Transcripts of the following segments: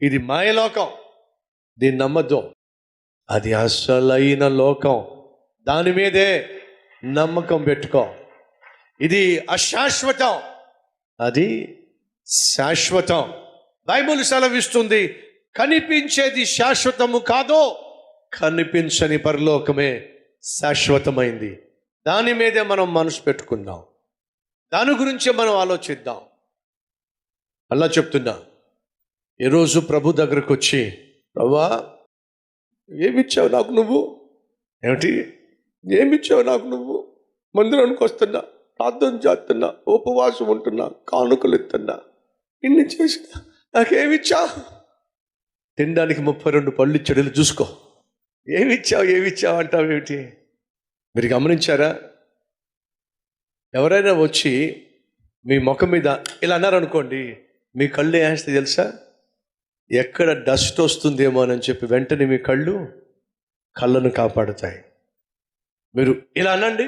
ఇది మాయలోకం, దీన్ని నమ్మద్దు. అది అసలైన లోకం, దాని మీదే నమ్మకం పెట్టుకో. ఇది అశాశ్వతం, అది శాశ్వతం. బైబిల్ సెలవిస్తుంది, కనిపించేది శాశ్వతము కాదు, కనిపించని పరలోకమే శాశ్వతమైంది. దాని మీదే మనం మనసు పెట్టుకుందాం, దాని గురించే మనం ఆలోచిద్దాం. అలా చెప్తున్నా, ఈరోజు ప్రభు దగ్గరకు వచ్చి, ప్రభువా ఏమిచ్చావు నాకు నువ్వు? ఏమిటి ఏమిచ్చావు నాకు నువ్వు? మందిరానికి వస్తున్నా, ప్రార్థన చేస్తున్నా, ఉపవాసం ఉంటున్నా, కానుకలు ఇస్తున్నా, ఇన్ని చేసినా నాకేమిచ్చా? తినడానికి 32 పళ్ళు చెడులు చూసుకో. ఏమిచ్చావు అంటావు ఏమిటి? మీరు గమనించారా? ఎవరైనా వచ్చి మీ ముఖం మీద ఇలా అన్నారనుకోండి, మీ కళ్ళు వేస్తే తెలుసా? ఎక్కడ డస్ట్ వస్తుందేమో అని చెప్పి వెంటనే మీ కళ్ళను కాపాడుతాయి. మీరు ఇలా అనండి,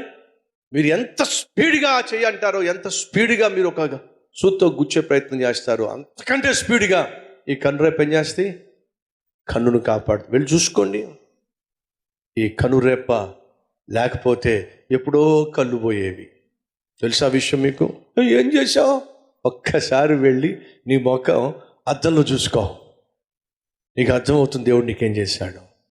మీరు ఎంత స్పీడ్గా చేయంటారో, ఎంత స్పీడ్గా మీరు ఒక సూత్తో గుచ్చే ప్రయత్నం చేస్తారో, అంతకంటే స్పీడ్గా ఈ కనురేప ఏం చేస్తే కన్నును కాపాడు. వెళ్ళి చూసుకోండి. ఈ కనురేప లేకపోతే ఎప్పుడో కళ్ళు పోయేవి. తెలుసా విషయం మీకు? ఏం చేశావు? ఒక్కసారి వెళ్ళి నీ ముఖం అద్దంలో చూసుకో, నీకు అర్థమవుతుంది దేవుడు నీకేం చేశాడు.